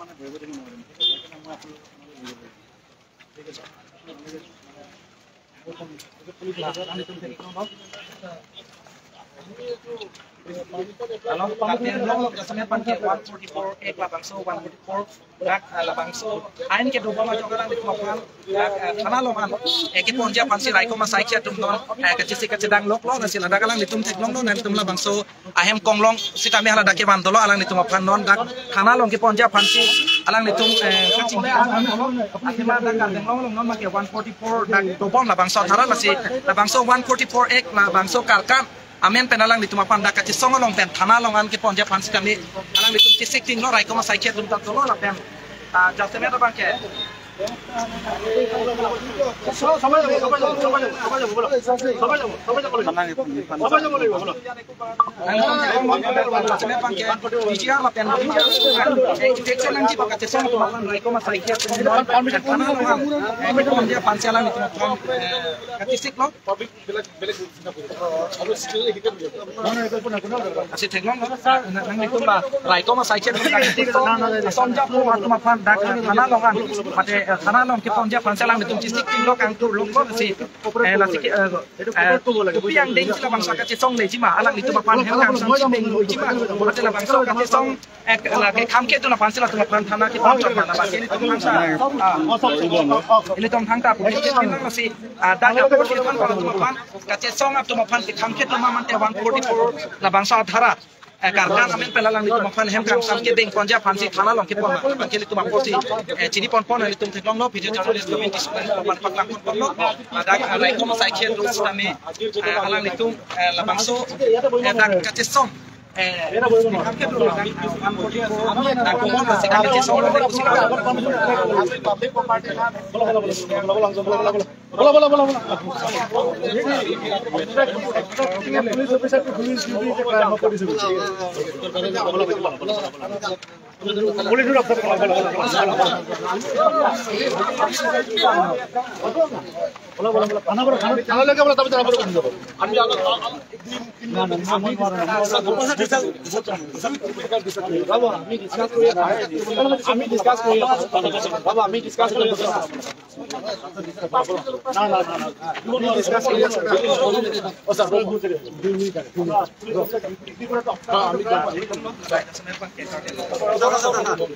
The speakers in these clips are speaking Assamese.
মানে ধৰিব দিব নোৱাৰিম মই ঠিক আছে Along Papian Long Jasmine Panke 144 ek labangso 144 dak labangso ain ke doba ma jogala ni mapan khana longan ek ponja pansi raiko ma saikya tumnon ke chisi ke cedang lok lo nasi lada kalang nitum teklong no nan tum labangso ahem konglong sitame hala dake bandolo alang nitum mapan non dak khana long ke ponja pansi alang nitum kaching atima dak kandeng long non ma ke 144 dak dobom labangso thara nasi labangso 144 ek labangso kalkan Amen penalang di tumapan dakat ci songolong pen thana longan ke ponja pansi kami alang di tum ci sikting lo rai ko ma saikya tum ta tolo la pen jasme ta banke Thana long ke ponja pansalang nitum ci sikting lo kang tur long lo si la sik piang ding sila bangsa ka ci song le ji ma alang nitum pan hem kang sang ci ding lo ji ma ate la bangsa ka ci song ek la ke kham ke tu na pansala tu pan thana ki pan chon na ba ke ni tum bangsa ini tom thang ta pu ke tin la si da ka ko ti pan pan ka ci song ap tu pan ki kham ke tu ma man te 144 la bangsa thara karena amen pelalang itu makan hem kang sam ke ding ponja pansi thana long ke pon ma ke itu maposi chini pon pon itu teklong lo video journalist lo minti sukan pan paklang pon lo ada alai ko sai ke ru stame alang itu labangso dak kacesong kam ke dulu kan dak ko mon se kam kacesong lo ko sila public property na bola police officer ko police duty ke crime ko disu boleh dulu bola kana lagi bola tapi cara baru kan আমি ডিসকাস করি বাবা আমি ডিসকাস করি না ডিসকাস করি ও স্যার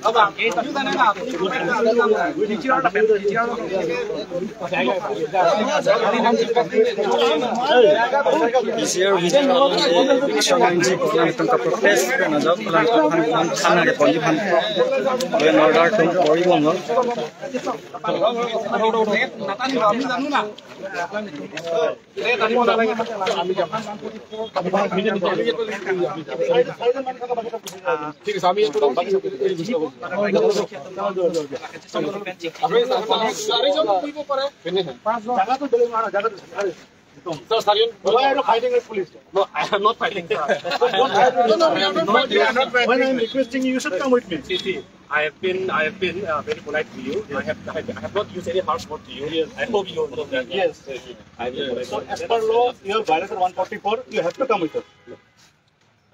বাবা এই তো জানেন না This year we have election in the protest and the Khana ke ponji phan when order to koribon no আমি জানো না ঠিক আছে আমি একটু বাকি সব জায়গা তো দিলে না জায়গা তো Sir, Sergeant, why are you fighting with police? No, I am not fighting. When I am requesting you, you should come with me. See, I have been very polite to you. I have not used any harsh word to you. Yes. I hope you know that. Yes. I will polite. So, as per law, you have violated 144. You have to come with us.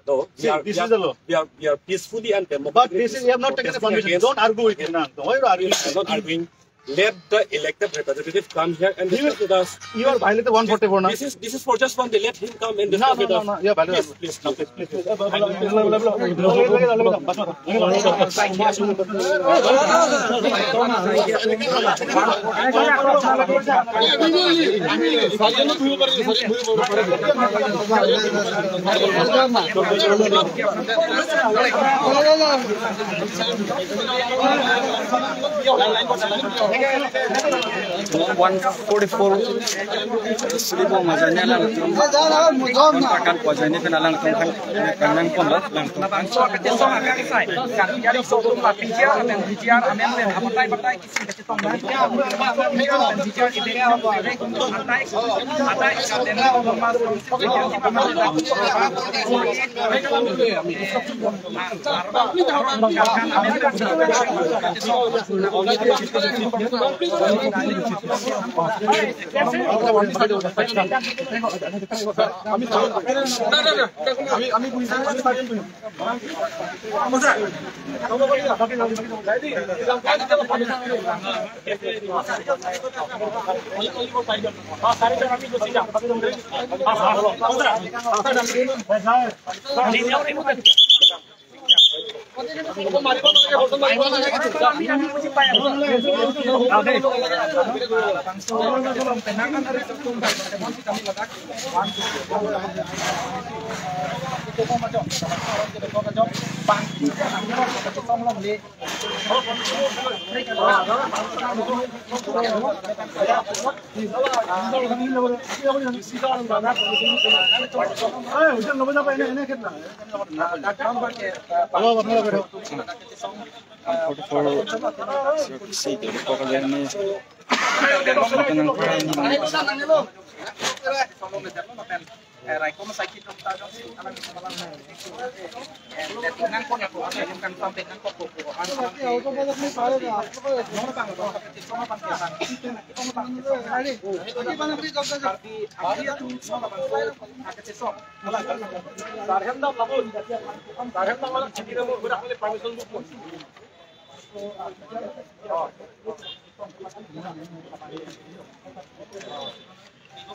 No, this is the law. We are peacefully and democratically. But this is you have not taken the permission. Don't argue with me now. Why are you arguing? I am not arguing. Let the elected representative come here and discuss with us. You are violating 144 now. This is for just one day. Let him come and discuss with us. No. Yeah, please. One 44 seribu mazanya lang akan kuasanya kenalang tentang kanang pondok lang tentang soal ketesong akan sai kan jadi soal papijar dan bijar amen dan partai kisi ketesong dan bijar ideal ada dan normal Raiko masakit ng tao si alam mo sa lang tingnan ko na po yung kan sampai nang ko po ano ba ito balak mo pare na no bang ito sama pang tiyasan ito mo pang tiyasan hindi ba nang dito ka tapi abi tu sama bang ko agad seso wala sarhem daw kabul sarhem daw wala chiki mo budak mo permission book mo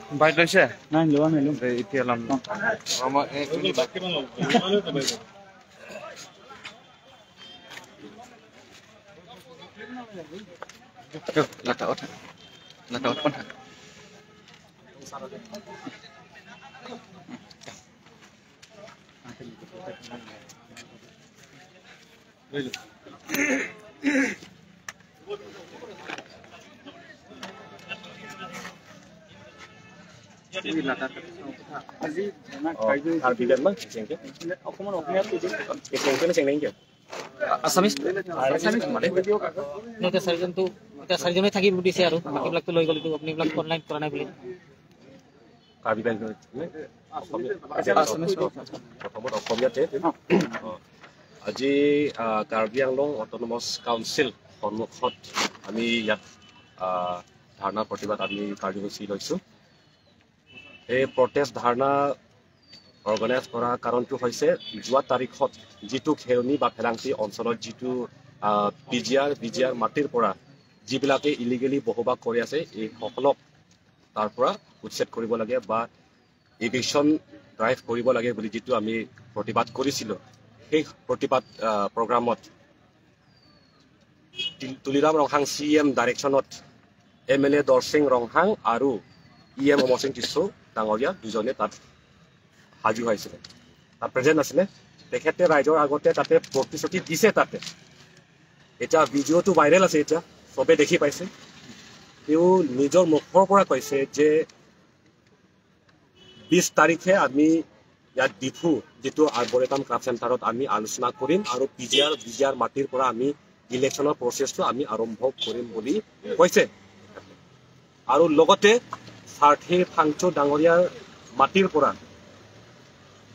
Baik dah sih. Nah, luar ni lu. Itu alam. Mama ini baki mana? Lataut pun. Assamese মানে এটা সার্জন এটা সার্জনে থাকি দিছে আৰু বাকিবিলাক তো লৈ গলি তো আপনি বিলাক অনলাইন কৰা নাই বুলি কাৰ্বি বেংক আসামিজ প্ৰথমত অসমীয়াতে আজি কাৰ্বি আংলং অট'নমাছ কাউন্সিল সন্মুখত আমি ইয়াত ধাৰণা প্ৰতিবাদ আমি কাৰ্যসূচী লৈছো এই প্ৰটেষ্ট ধাৰণা অৰ্গানাইজ কৰা কাৰণটো হৈছে যোৱা তাৰিখত যিটো খেৰণি বা ফেলাংচি অঞ্চলত যিটো বিজিআৰ মাটিৰ পৰা যিবিলাকে ইলিগেলি বসবাস কৰি আছে এই সকলক তাৰ পৰা উচ্ছেদ কৰিব লাগে বা ইভিকশ্যন ড্ৰাইভ কৰিব লাগে বুলি যিটো আমি প্ৰতিবাদ কৰিছিলোঁ সেই প্ৰতিবাদ প্ৰগ্ৰামত তুলিৰাম ৰংহাং CM ডাইৰেকশ্যনত MLA দৰসিং ৰংহাং আৰু EM অমৰ সিং টিছু ডাঙৰীয়া দুজনে তাত হাজিৰ হৈছিলে তাত প্ৰেজেণ্ট আছিলে তেখেতে ৰাইজৰ আগতে তাতে প্ৰতিশ্ৰুতি দিছে তাতে এতিয়া ভিডিঅ'টো ভাইৰেল আছে এতিয়া চবে দেখি পাইছে তেওঁ নিজৰ মুখৰ পৰা কৈছে যে 20 তাৰিখে আমি ইয়াত ডিফু যিটো আৰ্বৰেটাম ক্ৰাফ্ট চেণ্টাৰত আমি আলোচনা কৰিম আৰু বিজিআৰ মাটিৰ পৰা আমি ইলেকশ্যনৰ প্ৰচেছটো আমি আৰম্ভ কৰিম বুলি কৈছে আৰু লগতে সাৰ্থে ফাংচো ডাঙৰীয়াৰ মাটিৰ পৰা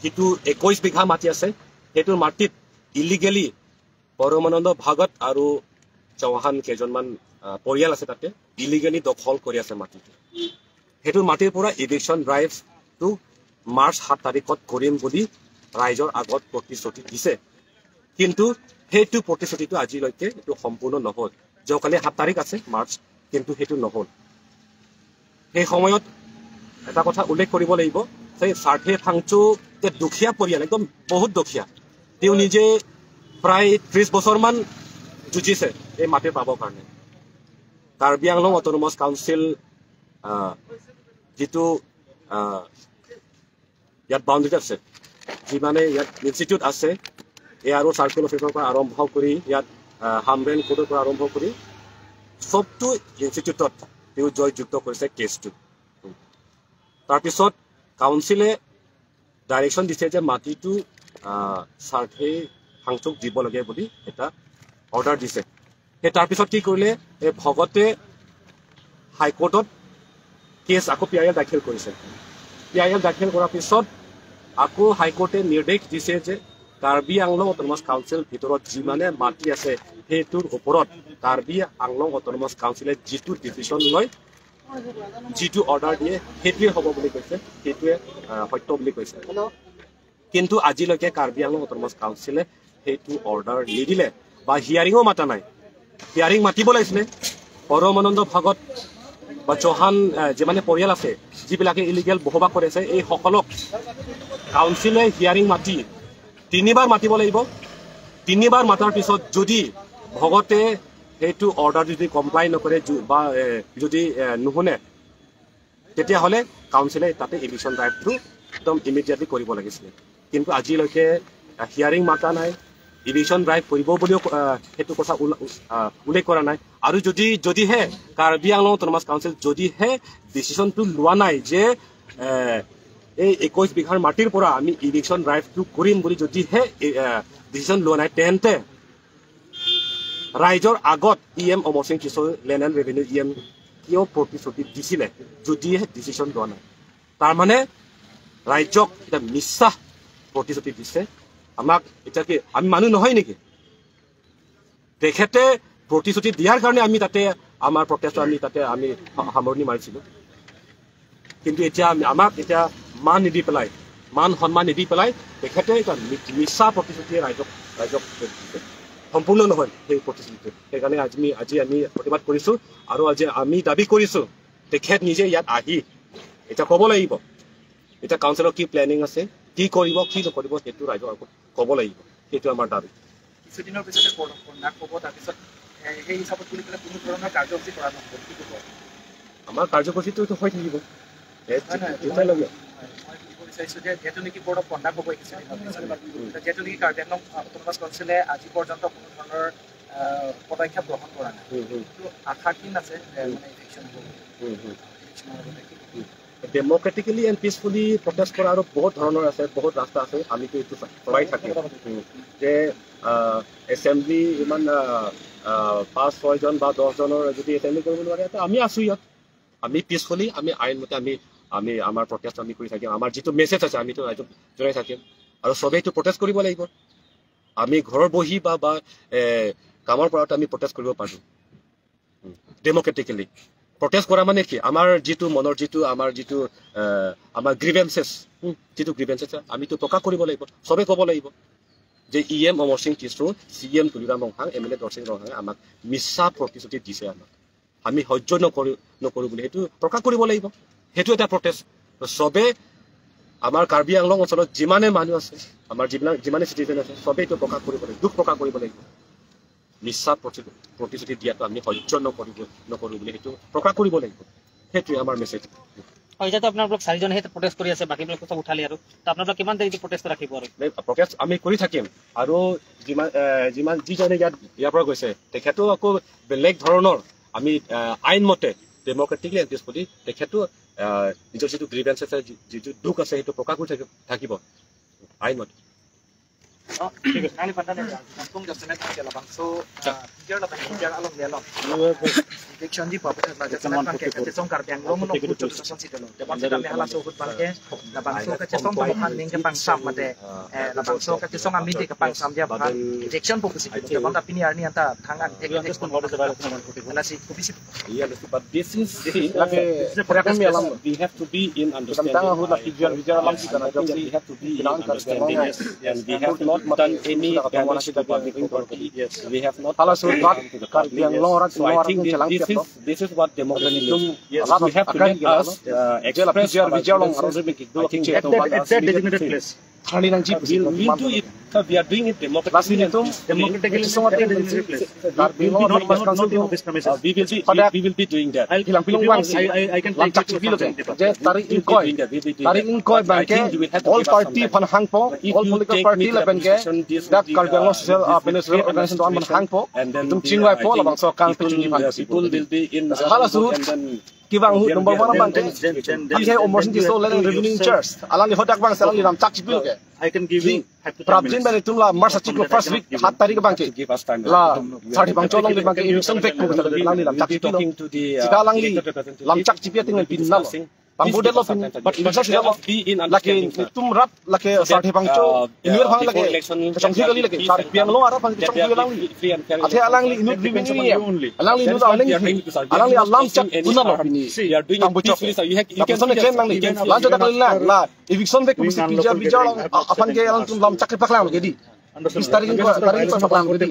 যিটো 21 বিঘা মাটি আছে সেইটোৰ মাটিত ইলিগেলি পৰমানন্দ ভাগত আৰু চৌহান কেইজনমান পৰিয়াল আছে তাতে ইলিগেলি দখল কৰি আছে মাটিটো সেইটোৰ মাটিৰ পৰা ইভিকশ্যন ড্ৰাইভটো মাৰ্চ 7 তাৰিখত কৰিম বুলি ৰাইজৰ আগত প্ৰতিশ্ৰুতি দিছে কিন্তু সেইটো প্ৰতিশ্ৰুতিটো আজিলৈকে এইটো সম্পূৰ্ণ নহল যোৱাকালি 7 তাৰিখ আছে মাৰ্চ কিন্তু সেইটো নহল সেই সময়ত এটা কথা উল্লেখ কৰিব লাগিব সেই সাৰ্থে ফাংচো যে দুখীয়া পৰিয়াল একদম বহুত দুখীয়া তেওঁ নিজে প্ৰায় 30 বছৰমান যুঁজিছে এই মাটি পাবৰ কাৰণে কাৰ্বি আংলং অট'নমাছ কাউন্সিল যিটো ইয়াত বাউণ্ডেৰী আছে যিমানে ইয়াত ইনষ্টিটিউট আছে আৰু চাৰ্কুল অফিচৰ পৰা আৰম্ভ কৰি ইয়াত হামবেন কোৰ্টৰ পৰা আৰম্ভ কৰি সবটো ইনষ্টিটিউটত তেওঁ জয়যুক্ত কৰিছে কেছটো তাৰপিছত কাউন্সিলে ডাইৰেকশ্যন দিছে যে মাটিটো সাৰ্থে ফাংচোক দিব লাগে বুলি এটা অৰ্ডাৰ দিছে সেই তাৰপিছত কি কৰিলে এই ভগতে হাইকোৰ্টত কেছ আকৌ PIL দাখিল কৰিছে PIL দাখিল কৰাৰ পিছত আকৌ হাইকোৰ্টে নিৰ্দেশ দিছে যে কাৰ্বি আংলং অট'নমাছ কাউন্সিল ভিতৰত যিমানে মাটি আছে সেইটোৰ ওপৰত কাৰ্বি আংলং অট'নমাছ কাউন্সিলে যিটো ডিচিশ্যন লয় যিটো অৰ্ডাৰ দিয়ে সেইটোৱে হ'ব বুলি কৈছে সেইটোৱে সত্য বুলি কৈছে কিন্তু আজিলৈকে কাৰ্বি আংলং অট'নমাছ কাউন্সিলে সেইটো অৰ্ডাৰ নিদিলে বা হিয়াৰিঙো মাতা নাই হিয়াৰিং মাতিব লাগিছিলে পৰমানন্দ ভাগত বা চৌহান যিমানে পৰিয়াল আছে যিবিলাকে ইলিগেল বসবাস কৰি আছে এই সকলক কাউন্সিলে হিয়াৰিং মাতি 3বাৰ মাতিব লাগিব 3বাৰ মাতাৰ পিছত যদি ভগতে সেইটো অৰ্ডাৰ যদি কমপ্লাই নকৰে বা যদি নুশুনে তেতিয়াহ'লে কাউন্সিলে তাতে ইভিকশ্যন ড্ৰাইভটো একদম ইমিডিয়েটলি কৰিব লাগিছিলে কিন্তু আজিলৈকে হিয়াৰিং মাতা নাই ইভিকশ্যন ড্ৰাইভ কৰিব বুলিও সেইটো কথা উল্লেখ কৰা নাই আৰু যদিহে কাৰ্বি আংলং অট'নমাছ কাউন্সিল যদিহে ডিচিশ্যনটো লোৱা নাই যে এই 21 বিঘাৰ মাটিৰ পৰা আমি ইভিকশ্যন ড্ৰাইভটো কৰিম বুলি যদিহে ডিচিশ্যন লোৱা নাই তেন্তে ৰাইজৰ আগত EM Amar Singh Kishore land and revenue EM কিয় প্ৰতিশ্ৰুতি দিছিলে যদিহে ডিচিশ্যন লোৱা নাই তাৰমানে ৰাইজক এটা মিছা প্ৰতিশ্ৰুতি দিছে আমাক এতিয়া কি আমি মানুহ নহয় নেকি তেখেতে প্ৰতিশ্ৰুতি দিয়াৰ কাৰণে আমি তাতে আমাৰ প্ৰটেষ্ট আমি তাতে আমি সামৰণি মাৰিছিলোঁ কিন্তু এতিয়া আমাক এতিয়া মান নিদি পেলাই মান সন্মান নিদি পেলাই তেখেতে এটা মিছা প্ৰতিশ্ৰুতি ৰাইজক দিছে সম্পূৰ্ণ নহয় সেই প্ৰতিশ্ৰুতি সেইকাৰণে আজি আমি প্ৰতিবাদ কৰিছোঁ আৰু আজি আমি দাবী কৰিছোঁ তেখেত নিজে ইয়াত আহি এতিয়া ক'ব লাগিব এতিয়া কাউন্সিলৰ কি প্লেনিং আছে কি কৰিব কি নকৰিব সেইটো ৰাইজৰ আগত ক'ব লাগিব সেইটো আমাৰ দাবী কিছুদিনৰ পিছতে কৰ্ণাক ক'ব তাৰপিছত সেই হিচাপত বুলি পেলাই কোনো ধৰণৰ কাৰ্যসূচী কৰা নহ'ব কি ক'ব আমাৰ কাৰ্যসূচীটো হৈ থাকিব বিচাৰিছোঁ যে যিহেতু নেকি বৰ্ড অফ কণ্ডাক্ট হ'ব কিছুদিনৰ যিহেতু নেকি কাৰ্বি আংলং অট'নমাছ কাউন্সিলে আজি পৰ্যন্ত কোনো ধৰণৰ পদক্ষেপ গ্ৰহণ কৰা নাই কিন্তু আশা কি আছে মানে ইলেকশ্যন ডেম'ক্ৰেটিকেলি এণ্ড পিচফুলি প্ৰটেষ্ট কৰা আৰু বহুত ধৰণৰ আছে বহুত ৰাস্তা আছে আমিতো এইটো চলাই থাকিম যে এছেম্বলি ইমান 5-6 জন বা 10 জনৰ যদি এছেম্বলি কৰিব নোৱাৰে আমি আছোঁ ইয়াত আমি পিচফুলি আমি আইনমতে আমি আমাৰ প্ৰটেষ্ট আমি কৰি থাকিম আমাৰ যিটো মেছেজ আছে আমিতো ৰাইজক জনাই থাকিম আৰু চবেইটো প্ৰটেষ্ট কৰিব লাগিব আমি ঘৰৰ বহি বা কামৰ পৰাতো আমি প্ৰটেষ্ট কৰিব পাৰোঁ ডেম'ক্ৰেটিকেলি প্ৰটেষ্ট কৰা মানে কি আমাৰ যিটো মনৰ আমাৰ গ্ৰিভেন্সেছ যিটো গ্ৰিভেন্সেছ আমিতো প্ৰকাশ কৰিব লাগিব চবেই ক'ব লাগিব যে EM অমৰ সিং কিশোৰ CM তুলিৰাম ৰংহাং MLA দৰসিং ৰংহাঙে আমাক মিছা প্ৰতিশ্ৰুতি দিছে আমাক আমি সহ্য নকৰোঁ বুলি সেইটো প্ৰকাশ কৰিব লাগিব সেইটো এটা প্ৰটেষ্ট চবে আমাৰ কাৰ্বি আংলং অঞ্চলত যিমানে মানুহ আছে আমাৰ যিমানে চিটিজেন আছে চবেই এইটো প্ৰকাশ কৰিব লাগিব দুখ প্ৰকাশ কৰিব লাগিব মিছা প্ৰতিশ্ৰুতি দিয়াটো আমি সহ্য নকৰোঁ বুলি সেইটো প্ৰকাশ কৰিব লাগিব সেইটোৱে আমাৰ মেছেজ এতিয়াতো আপোনালোক 4জনেহে প্ৰটেষ্ট কৰি আছে বাকীবিলাক চব উঠালি আৰু আপোনালোক কিমান দেৰি প্ৰটেষ্ট ৰাখিব আৰু প্ৰটেষ্ট আমি কৰি থাকিম আৰু যিজনে ইয়াৰ পৰা গৈছে তেখেতো আকৌ বেলেগ ধৰণৰ আমি আইনমতে ডেম'ক্ৰেটিকলি এণ্ড পিচফুলি তেখেতো নিজৰ যিটো গ্ৰিভেন্স আছে যিটো দুখ আছে সেইটো প্ৰকাশ কৰি থাকিব আইনমতে Sige, kali pandang ya. Kung just net aja lah bang. So, biar alam dia lah. Election di Papua lah. Jadi kan kayak kita song karbiang long long kucu song sih dulu. Jadi kita melihat so hut balik lah bang. So kita song pamukan ning ke pang sam mate. Lah bang so kita song ambil di ke pang sam dia bang. Election fokus itu. Jadi tapi ni arni anta tangan. Jadi pun baru sebalik. Nasi kubis. Yeah, but this is we have to be in understanding. We have to be in understanding, and we have not done any damage to the public property. Yes, we have not. So I think this is what democracy is. Yes, we have to let us express our I think at that designated place. We'll do it. We are doing it democratically. Democratically, we will be doing that. I can take you to tarik inkoi bangke all party pan hangpo all political party la bangke that Karbiang social peninsular organization to man hangpo tum chingwai po la bang so kan pechuni pan people will be in hala surut kibang hu number 1 bangke he omosin ti so len revenue church alang ni hodak bang salang ni ram chak chibil ke I can give you Prabjin bani tumla march chiklo first week 7 tarik bangke la 30 bang cholong bangke election back ko lang ni lam chak chibil talking to the sikalang ni lam chak chibil ting pin na Pangbudet lo pin, but in such level, laki tum rap laki sarthi pangcho, inur phang laki, chongthi kali laki, sar piang lo ara phang chongthi alang li, athe alang li inur remain ni, alang li inur alang li alam chak guna lo pini, pangbucho, tapi sana claim lang li, lanjut dak la, eviction back mesti bijar apan ke alang tum lam chak paklang jadi. Tarik paklang jadi,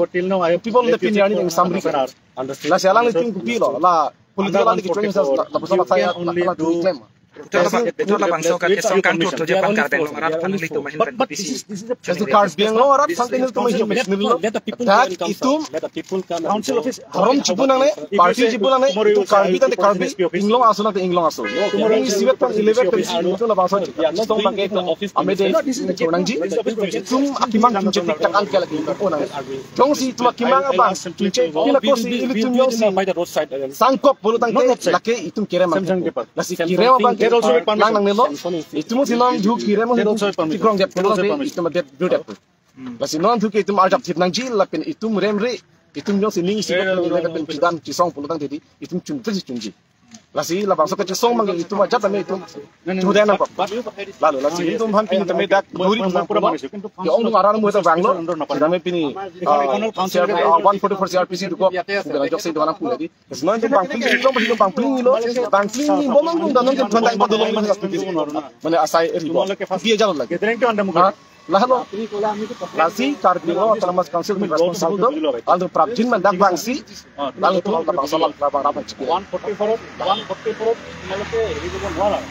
people the pin yani yang samri kan, la sialang li tum kupi lo, la political lang ki training sa tapos na saya la claim. Itu lah bangsa kat song kan tu je pangkar beng arat pan itu mahin pan PC. Just card biang lo arat something itu mahin nilo. Tak itu council office haram cibunang ne party cibunang ne itu karbi tante karbi inglong asu nante inglong asu. Ini siwet pan 11 itu lah bangsa song pakai office amede orang ji itu akimang kincetik takan kala gitu orang. Jong si itu akimang abang kince ini ko si ini tu nyong si sangkop bulu tangke laki itu kirem. Nasi kirem abang lang nang nilo itu mo sinong du kire mo tikrong dep itu ma dep du dep la sinong du ke itu arjap thip nang ji la pen itu remre itu nyo sining si ko pen kidan kisong pulutang dedi itu chungji la si la bangso ka song mang itu ma jap me itu judan na lalu la si itu han pin tame dak duri pura manis yo ong aran mo ta banglo dame pini 144 CRPC duko da jok sei dona pu dedi sinong itu bangpling lo bangpling bomang dum danon ke thanda ko dolo mane asai ribo dia jalan lagi lahalo lasi karbilo talamas council min responsible aldo prabjin man dak bangsi lalu tu alda bangsalam prabang rapan chiki 144 malake ribo wala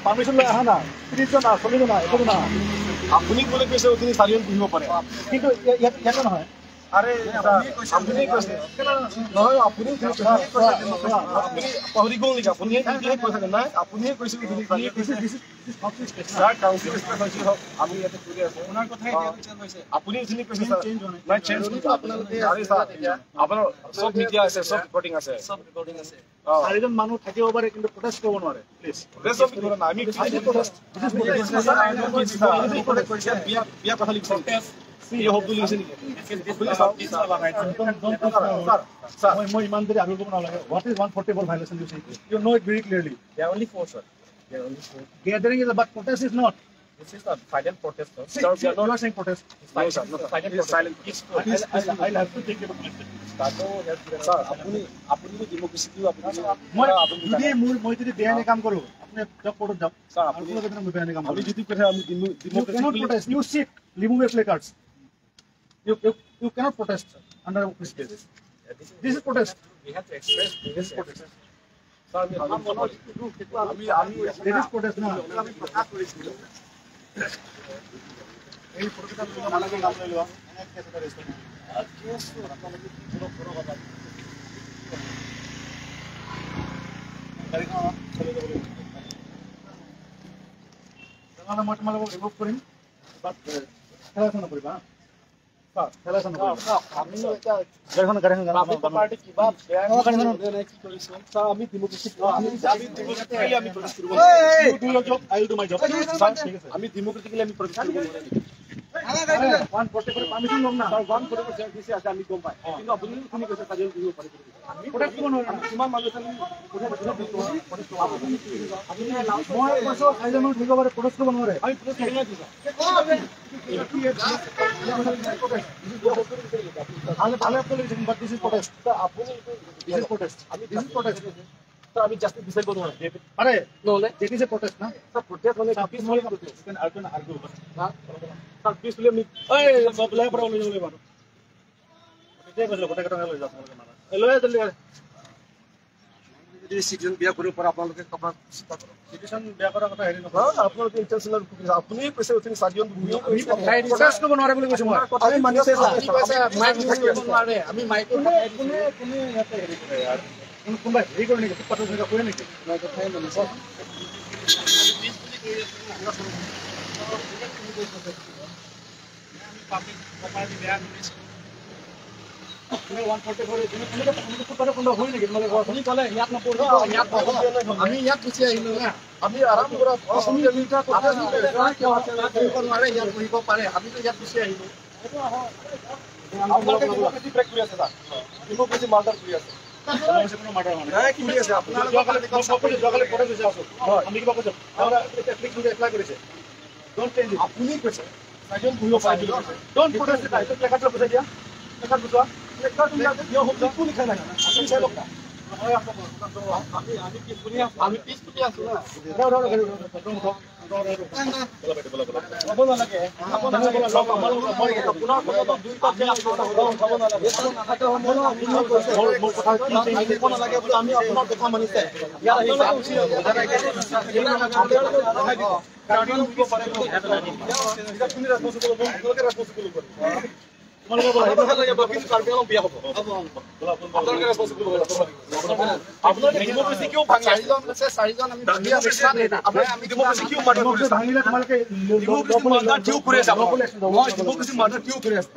permission la hana prison na solino na ekon na apuni bole kese utini sarion buhibo pare কিন্তু ইয়াতে নহয় আরে আপনি কইছে নহয় আপনি কইছে আপনি পাহরি গল লিখা আপনি কি কইছে না আপনি কইছে তুমি স্যার কাউন্সিল স্পেশাল হোক আমি এতে করে আছে ওনার কথাই দিয়া বিচার হইছে আপনি যিনি কইছে স্যার না চেঞ্জ করতে আপনাদের আরে স্যার আপনার সব মিডিয়া আছে সব রিপোর্টিং আছে চাৰিজন মানুহ থাকিব পাৰে কিন্তু প্ৰটেষ্ট কৰিব নোৱাৰে প্লিজ প্রেস অফ না আমি খাইতে প্রটেস্ট বিয়া কথা লিখছে See, you hope to listen. Sir, মই ইমান দেৰি আগৰ পৰা নালাগে what is 144 violation you say you know it very clearly They are only 4, sir. They are only 4. gathering is but protest is not This is the silent protest, sir. sir we are not saying protest No, sir. No, silent protest. Silent. I'll have to take it Sir, আপনি ডেমোক্রেসি দিও আপনি যদি মই যদি বেয়ানে কাম কৰো আপুনি জব কোৰ্টত যাওক স্যাৰ আপুনি যদি মই বেয়ানে কাম আমি কৰো যদি কথা আমি you cannot protest you sit remove your placards you cannot protest under this case this is protest We have to express this protest. Sir আমি this is protest না আমি প্রকাশ করেছিল এই ফটোটা তুমি নালাগে কাম লৈ লোৱা কেছ এটা ৰেজিষ্টাৰ কেস আপনাদেৰ পুৰো পুৰো কথা গাড়ীখন চলাই যাব লাগিব তেনেহ'লে মই তোমালোকক ৰিমুভ কৰিম বাট খেলাখন নকৰিবা খেলাখন নকৰিবা আমি এটা গাড়ীখন পাৰ্টি কিবা বেয়া কি কৰিছো স্যার আমি ডেমোক্রেসি আমি প্রটেস্ট করব you do your job I will do my job আমি ডেমোক্রেটিক্যালি আমি প্রটেস্ট করব 144 পারমিশন লম না স্যার 144 সিআরপিসি আছে আমি কম পাই কিন্তু আপনি তুমি কইছে কাজে দিব পারে আমি প্রটেক্ট কৰিব নোৱাৰিম কিমান মানুহ আছে মই কৈছো চাৰিজন মানুহ থাকিব পাৰে প্ৰটেক্ট কৰিব নোৱাৰে আমি প্ৰটেস্ট কৰিব দিছো ভালে ভালে আপুনি বাট দিছ ইজ প্ৰটেক্ট আপনি দিছ ইজ প্ৰটেক্ট আমি দিছ ইজ প্ৰটেক্ট স্যাৰ আমি জাস্ট ডিসাইড কৰব না আৰে নহলে দিছ ইজ প্ৰটেক্ট না স্যাৰ প্ৰটেস্ট মানে পিছ মই কেন আৰ্গু স্যাৰ পিস বলে আমি এই সব লাই পৰা লৈ যাব লাগিব এতিয়া কৈছিল গোটেই কথা লৈ যাওক লৈ জলদি যদি সিটিজেন বিয়া কৰিব পৰা আপোনালোকে কপা চিন্তা কৰক সিটিজেন বেয়া কৰা কথা হেৰি নকৰা আপোনালোকে ইন্টাৰনেশ্যনেল আপুনি কৈছে উঠি সাজিয়ন আমি প্ৰটেষ্ট কৰিব নোৱাৰে বুলি কৈছো মই আমি মানিছে মাইক কৰিব নোৱাৰে আমি মাইক কোনে ইয়াতে হেৰি কৰে यार কোনোবাই হেৰি কৰে নেকি কথা কথা কৰে নেকি মই কথাই মানিছো পাব্লিক প্ৰপাৰ্টি বেয়া কৰিছে তুমি 144 তুমি কথা কোনটো হৈ নেকি মানে আপুনি ক'লে ইয়াত নপঢ়ো ইয়াত আমি ইয়াত গুচি আহিলো না আমি আৰাম কৰা আপুনি এটা কথা কৰিব নোৱাৰে ইয়াত পঢ়িব পাৰে আমিতো ইয়াত গুচি আহিলো আপোনালোকে ডেমোক্ৰেসি ব্ৰেক কৰি আছে স্যাৰ ডেমোক্ৰেসি মাৰ্ডাৰ কৰি আছে কোনো মাৰ্ডাৰ হোৱা নাই কি আছে আপোনাৰ যোৱাকালি পৰে গৈছে আছো আমি কিবা কৈছো এপ্লিক কৰি এপ্লাই কৰিছে ডোন্ট চেঞ্জ আপুনি কৈছে চাইজন ঘূৰিব পাৰিব ডোন্ট প্ৰটেষ্ট এটা এটা প্লেকাৰ্ড লৈ দিয়া প্লেকাৰ্ড বুজোৱা প্লেকাৰ্ড দিও হ'ব কি লিখা নাই আপুনি চাই লওক আমি পিছ ফুটি আছো না হ'ব নালাগে আপোনালোকে লগ আমাৰ লগত মই আপোনাৰ কথা দুই পাকে মোৰ কথা কি নালাগে বোলে আমি আপোনাৰ কথা মানিছে ইয়াত আহিছে কাৰ্ডিয়ান দিব পাৰে এটা তুমি ৰেসপন্সিবল হ'ব আপোনালোকে ৰেসপন্সিবল হ'ব আপোনালোকে ডেমক্ৰেসি কিয় ভাঙিলে চাৰিজন আমি ডেমক্ৰেসি কিয় ভাঙিলে তোমালোকে ডেমক্ৰেসি মাৰ্ডাৰ কিয় কৰি আছে মই ডেমক্ৰেসি মাৰ্ডাৰ কিয় কৰি আছে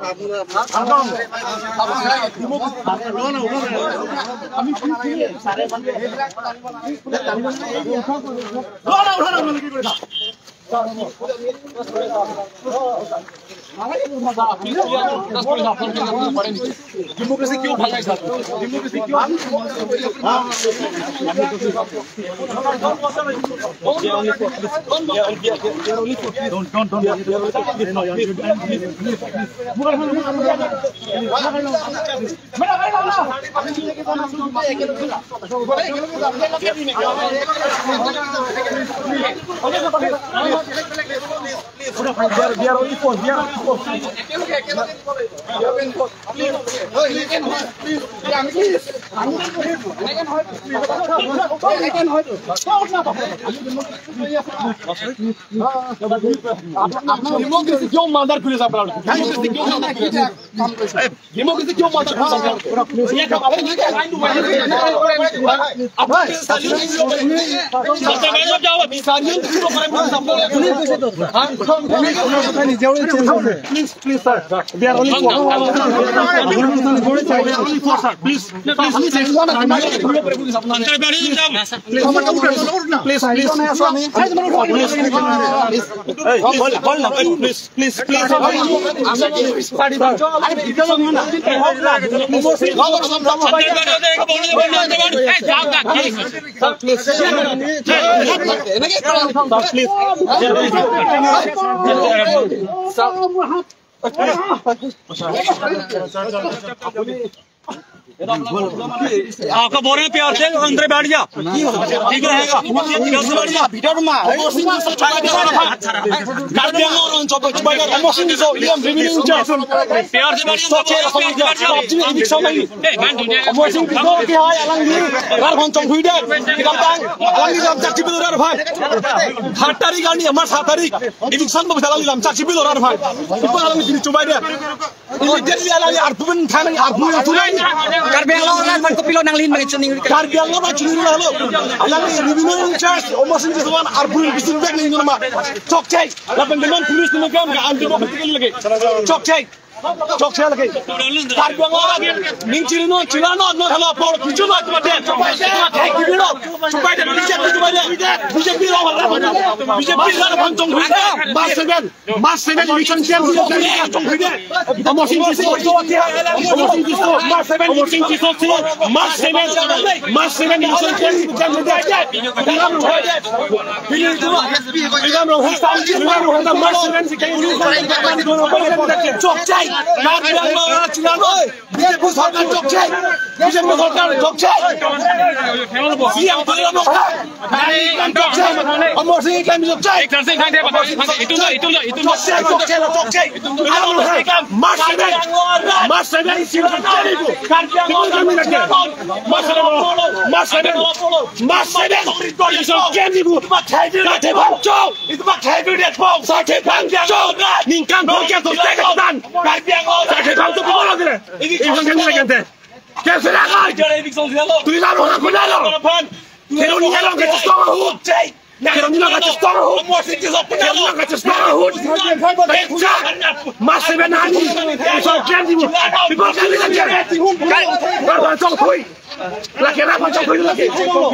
ডেমক্ৰেসি কিয় ভাল লাগিছে ডেমক্ৰেসি কিয় ডেমোক্ৰেসি কিয় মাৰ্ডাৰ কৰি আছে আপোনালোকে ডেমোক্ৰেসি কিয় মাৰ্ডাৰ কৰি आपका बोल रहे हैं प्यार से अंदर बैठ जा ठीक रहेगा प्यार Kopilo nang lin mga chuning Karbiang lo ba chuning lo alang revenue charge almost this one are pulling bisin back ning ma chok chai la bendeman police ni gam ga anti ko kali lagi chok chai lagi Karbiang lo lagi ning chilino chilano no halo por kichu ma tumate thai kibiro chupai de BJP lo wala BJP la ban chong hui mas seven mission champ chong hui de almost this mas seven mission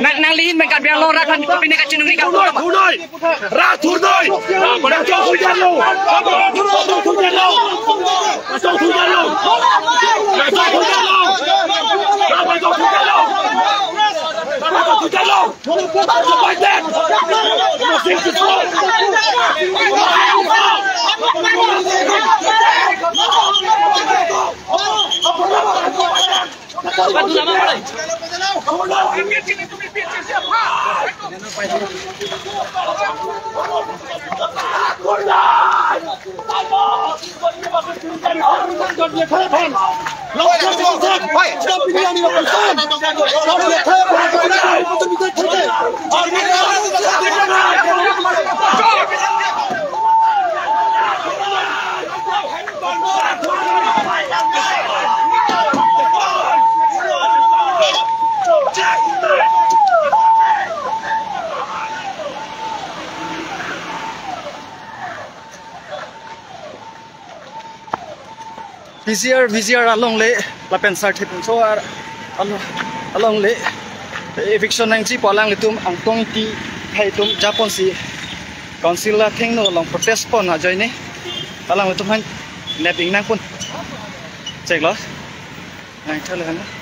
Nalin mereka biar lo rakan pindah ke Cina mereka. VCR along le la pensar thip so along le eviction nang chi palang litum ang tong ti thai tum japon si council la thing no long protest pon ha joi ne alang litum han neping nang pun check lo nang thale han